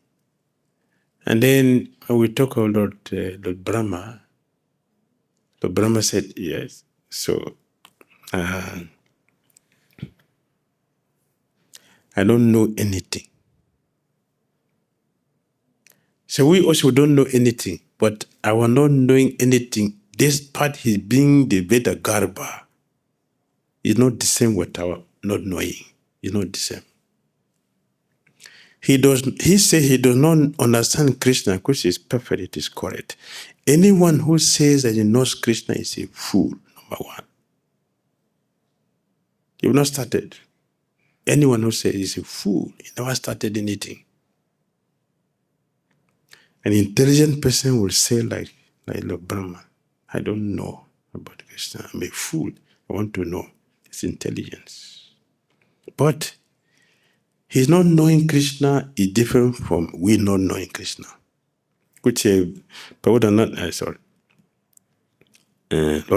And then when we talk about Lord Brahma, Lord Brahma said yes. So I don't know anything. So we also don't know anything, but our not knowing anything, despite his being the Veda Garbha, is not the same with our not knowing. It's not the same. He said he does not understand Krishna, which is perfect, it is correct. Anyone who says that he knows Krishna is a fool, number one. You've not started. Anyone who says he's a fool, he never started anything. An intelligent person will say like Lord Brahma, I don't know about Krishna. I'm a fool. I want to know. It's intelligence. But his not knowing Krishna is different from we not knowing Krishna. Which Lord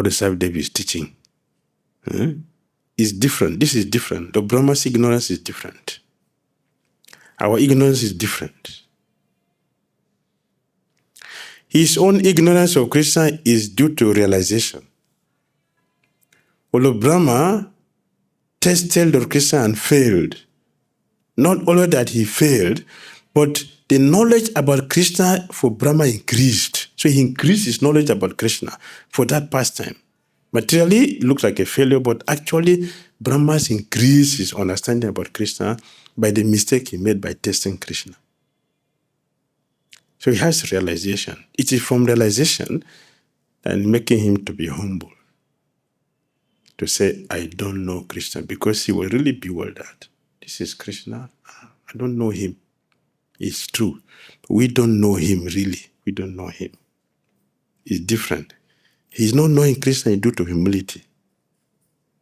Saif Dev is teaching. Is different. This is different. The Brahma's ignorance is different. Our ignorance is different. His own ignorance of Krishna is due to realization. Although Brahma tested Lord Krishna and failed, not only that he failed, but the knowledge about Krishna for Brahma increased. So he increased his knowledge about Krishna for that pastime. Materially, it looks like a failure, but actually, Brahma's increased his understanding about Krishna by the mistake he made by testing Krishna. So he has realization. It is from realization and making him to be humble, to say, I don't know Krishna, because he will really bewildered. This is Krishna. I don't know him. It's true. We don't know him really. We don't know him. It's different. He's not knowing Krishna due to humility,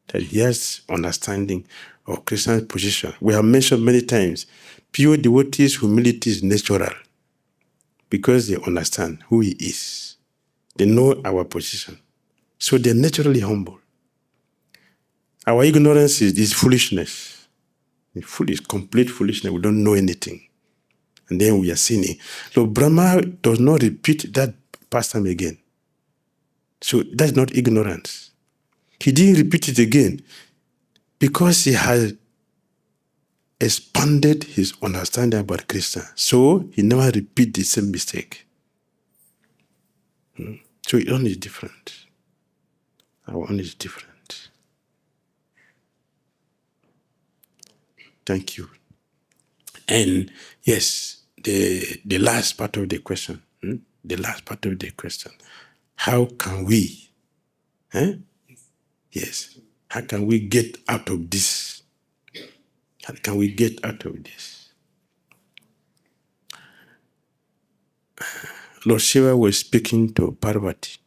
that he has understanding of Krishna's position. We have mentioned many times, pure devotees' humility is natural because they understand who he is. They know our position. So they're naturally humble. Our ignorance is foolishness. It's complete foolishness. We don't know anything. And then we are sinning. So Brahma does not repeat that pastime again. So that's not ignorance. He didn't repeat it again because he has expanded his understanding about Krishna. So he never repeat the same mistake. So it only is different. Our own is different. Thank you. And yes, the last part of the question. The last part of the question. How can we? Yes. How can we get out of this? How can we get out of this? Lord Shiva was speaking to Parvati.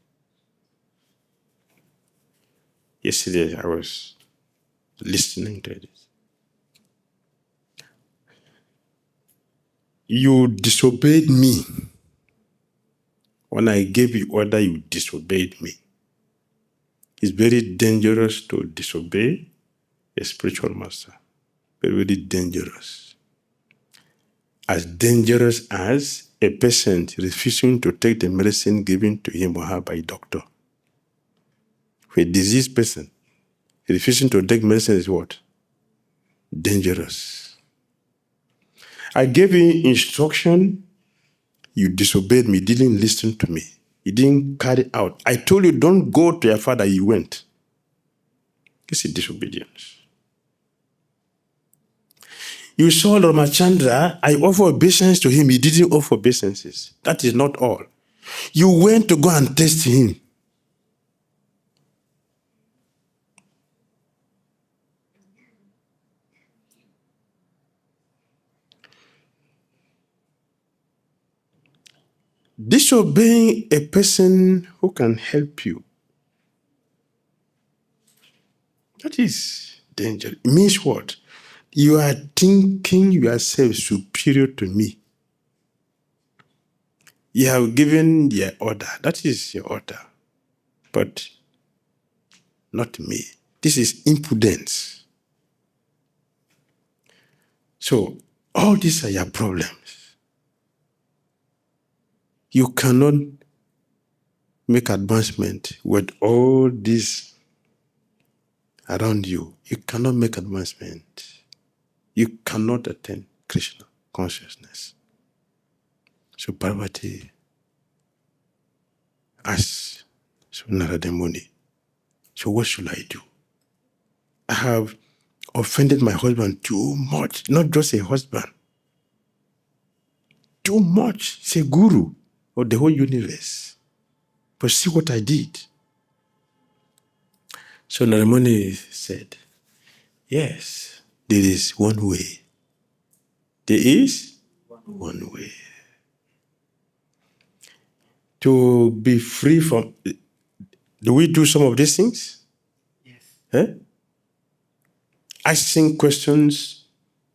Yesterday I was listening to this. You disobeyed me. When I gave you order, you disobeyed me. It's very dangerous to disobey a spiritual master. Very, very dangerous. As dangerous as a patient refusing to take the medicine given to him or her by a doctor. For a diseased person, refusing to take medicine is what? Dangerous. I gave you instruction, you disobeyed me, didn't listen to me. You didn't carry out. I told you don't go to your father, you went. This is disobedience. You saw Ramachandra, I offer obeisance to him, he didn't offer obeisances. That is not all. You went to go and test him. Disobeying a person who can help you, that is danger. It means what? You are thinking yourself superior to me. You have given your order. That is your order. But not me. This is impudence. So all these are your problems. You cannot make advancement with all this around you. You cannot make advancement. You cannot attain Krishna consciousness. So Parvati asked Narada Muni, so what should I do? I have offended my husband too much, not just a husband, too much. He's a guru of the whole universe. But see what I did. So Narada Muni said, yes, there is one way. There is one way. To be free from, do we do some of these things? Yes. Eh? Asking questions,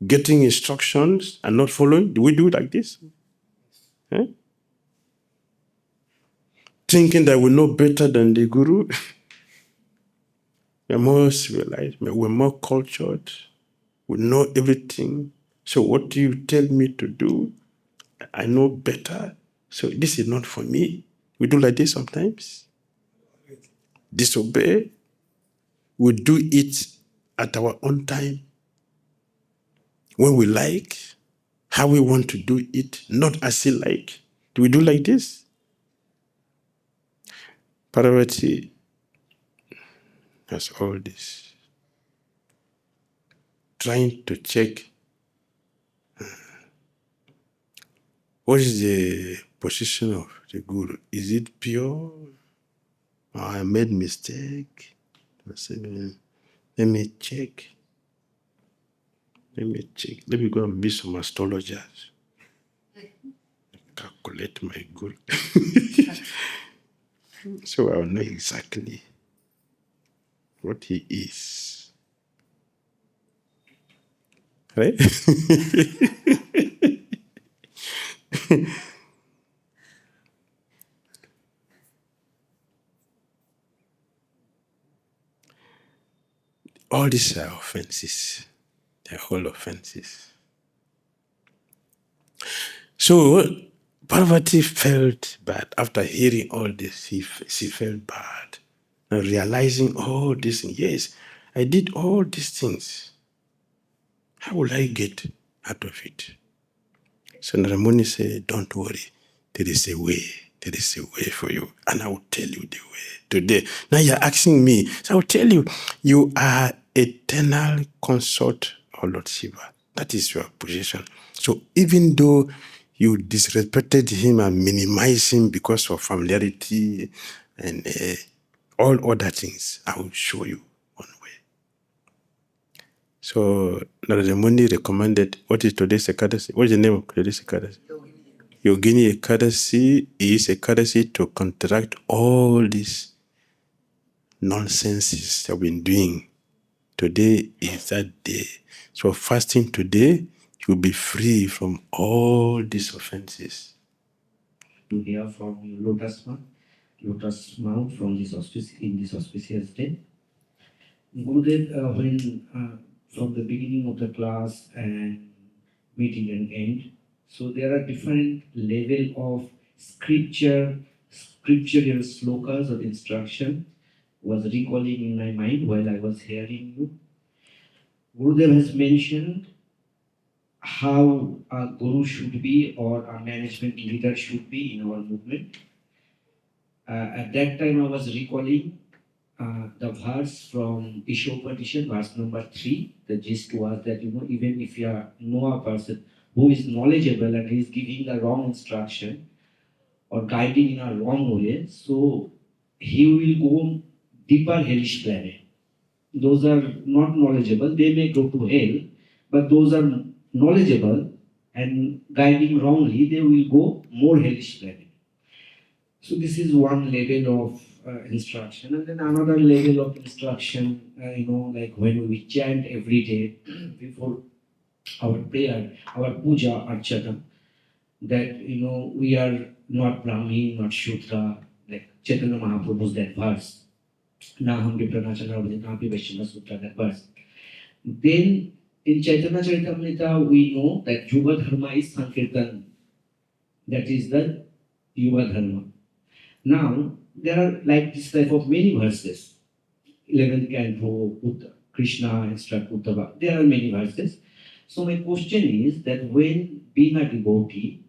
getting instructions, and not following. Do we do like this? Eh? Thinking that we know better than the guru. We're more civilized, we're more cultured, we know everything. So what do you tell me to do? I know better. So this is not for me. We do like this sometimes. Disobey. We do it at our own time, when we like, how we want to do it, not as we like. Do we do like this? Parvati has all this. Trying to check what is the position of the guru. Is it pure? Or I made mistake? Let me check. Let me go and meet some astrologers. Calculate my guru. So I'll know exactly what he is. Right? All these are offenses. They're all offenses. So Parvati felt bad. After hearing all this, she felt bad. And realizing all these things. Yes, I did all these things. How will I get out of it? So Naramuni said, don't worry. There is a way. There is a way for you. And I will tell you the way today. Now you're asking me. So I will tell you, you are eternal consort of Lord Shiva. That is your position. So even though you disrespected him and minimized him because of familiarity and all other things, I will show you one way. So Narada Muni recommended, what is today's Ekadasi? What is the name of today's Ekadasi? Yogini Ekadasi is Ekadasi to counteract all these nonsenses that we've been doing. Today is that day. So fasting today, you'll be free from all these offenses. To hear from Lotus Mount from this in this auspicious day. Gurudev, when from the beginning of the class and meeting and end, so there are different level of scriptural slokas or instruction was recalling in my mind while I was hearing you. Gurudev has mentioned how a guru should be or a management leader should be in our movement. At that time I was recalling the verse from Ishopanishan, verse number 3. The gist was that, even if you know a person who is knowledgeable and is giving the wrong instruction or guiding in a wrong way, so he will go deeper hellish planet. Those are not knowledgeable, they may go to hell, but those are knowledgeable and guiding wrongly, they will go more hellish planet. So this is one level of instruction, and then another level of instruction. Like when we chant every day before our prayer, our puja, archana, that we are not Brahmin, not Shudra, like Chaitanya Mahaprabhu's that verse. Na hum vipranachanarvati, na pi Vaishnava Sutra, that verse. Then in Chaitanya Charitamrita, we know that Yuga Dharma is Sankirtan. That is the Yuga Dharma. Now, there are like this type of many verses. 11th canto, Krishna instruct Uddhava. There are many verses. So my question is that when being a devotee,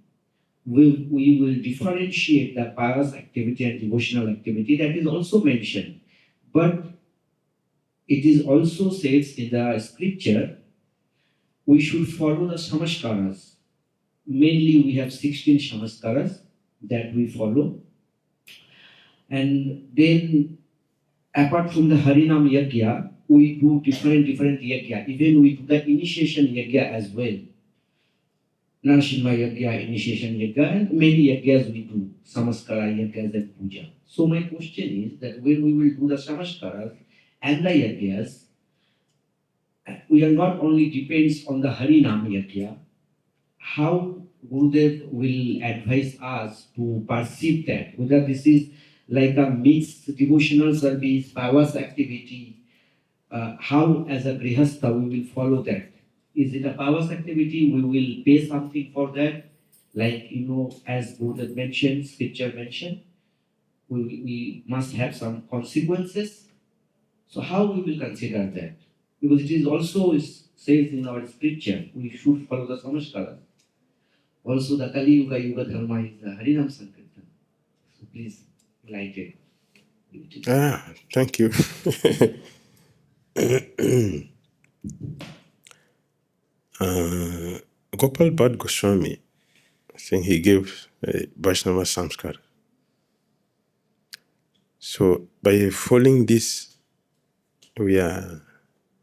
we will differentiate the pious activity and devotional activity. That is also mentioned. But it is also says in the scripture, we should follow the samaskaras. Mainly we have 16 samaskaras that we follow. And then apart from the Harinam Yajna, we do different yajna. Even we do the initiation yajna as well. Narasimha Yajna, initiation yajna, and many yajnas we do, samaskara yajnas and puja. So my question is that when we will do the samaskaras and the yajnas, we are not only depends on the Harinam Yajna, how Gurudev will advise us to perceive that, whether this is like a mixed devotional service, pious activity, how as a grihastha we will follow that. Is it a pious activity? We will pay something for that, like as Gurudev mentioned, scripture mentioned, we must have some consequences. So how we will consider that? Because it is also says in our scripture, we should follow the samaskara. Also, the Kali Yuga Yuga Dharma is the Harinam Sankirtan. So please enlighten. Thank you. Gopal Bhatt Goswami, I think he gave Vaishnava Samskar. So by following this, we are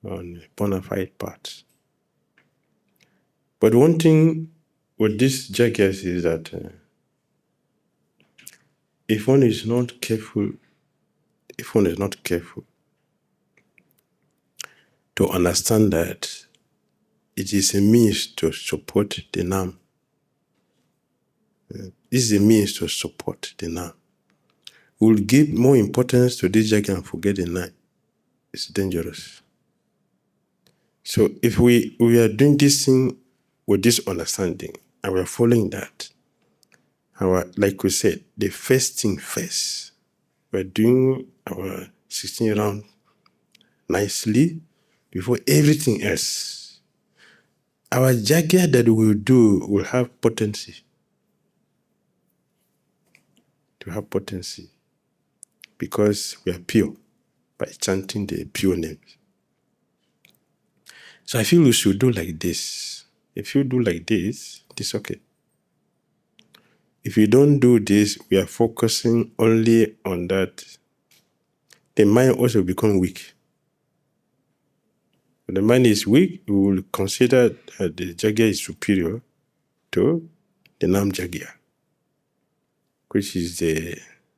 on a bona fide path. But one thing with this jackass is that if one is not careful to understand that it is a means to support the Nam. This is a means to support the Nam. We'll give more importance to this jagya and forget the Nam. It's dangerous. So if we are doing this thing with this understanding and we're following that, like we said, the first thing first, we're doing our 16 round nicely before everything else. Our jagya that we will do will have potency. To have potency. Because we are pure by chanting the pure names. So I feel we should do like this. If you do like this, it's okay. If you don't do this, we are focusing only on that. The mind also become weak. When the mind is weak, we will consider that the jagya is superior to the Nam jagya, which is the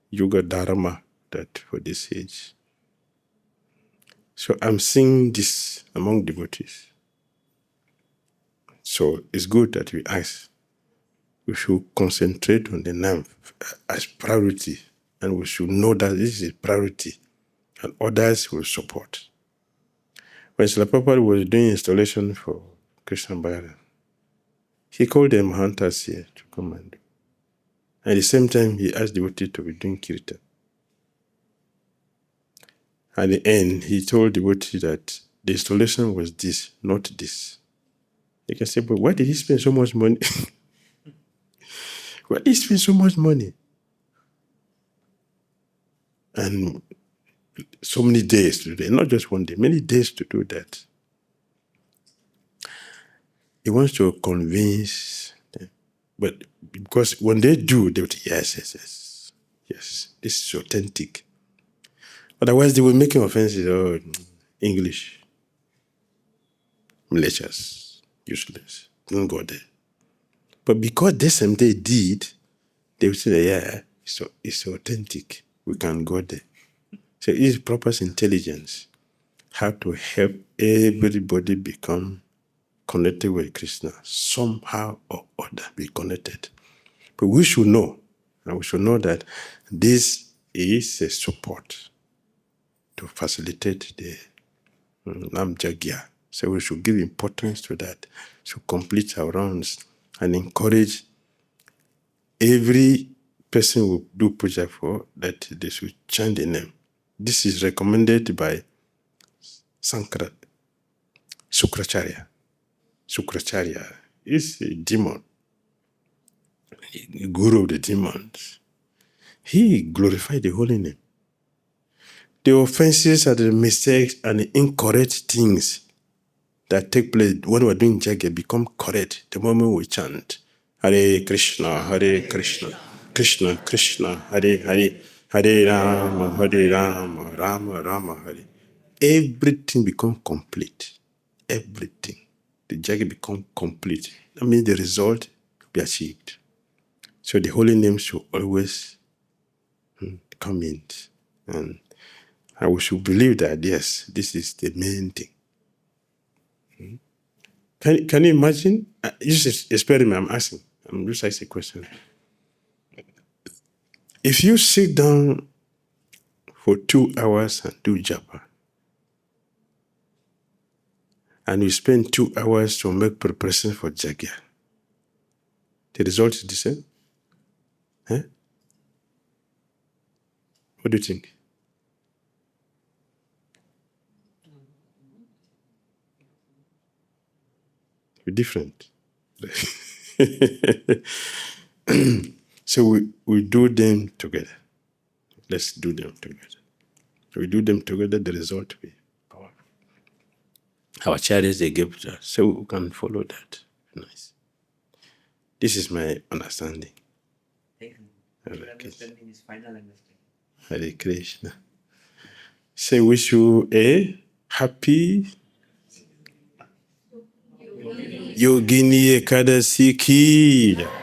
Yuga Dharma that for this age. So I'm seeing this among devotees. So it's good that we ask. We should concentrate on the Nam as priority, and we should know that this is a priority, and others will support. When Srila Prabhupada was doing installation for Krishna Bhajan, he called the Mahantas here to come and do. At the same time, he asked devotees to be doing kirtan. At the end, he told devotees that the installation was this, not this. They can say, but why did he spend so much money? Why did he spend so much money? And so many days to do that, not just one day, many days to do that. He wants to convince them. But because when they do, they would say, yes, this is authentic. Otherwise, they will make him offenses. English, malicious, useless, don't go there. But because this same they did, they would say, So it's authentic. We can go there. So it's proper intelligence. How to help everybody become connected with Krishna. Somehow or other be connected. But we should know, and we should know that this is a support to facilitate the Namjagya. So we should give importance to that, to complete our rounds and encourage every person who do puja for that they should chant the name. This is recommended by Sukracharya. Sukracharya is a demon, a guru of the demons. He glorified the holy name. The offenses and the mistakes and the incorrect things that take place when we're doing Jagya become correct the moment we chant Hare Krishna, Krishna Krishna, Hare Hare, Hare Rama, Rama Rama, Hare. Everything become complete. Everything. The Jagya become complete. That means the result will be achieved. So the holy name should always come in. And we should believe that, yes, this is the main thing. Can you imagine? Just experiment, I'm asking. I'm just asking a question. If you sit down for 2 hours and do japa, and you spend 2 hours to make preparation for Jagya, the result is the same? Huh? What do you think? We're different. So we do them together. Let's do them together. We do them together, the result will be powerful. Our charities they give to us, so we can follow that. Nice. This is my understanding. Understanding is final understanding. Hare Krishna. Say, wish you a happy Yogini Ekadasi Ki.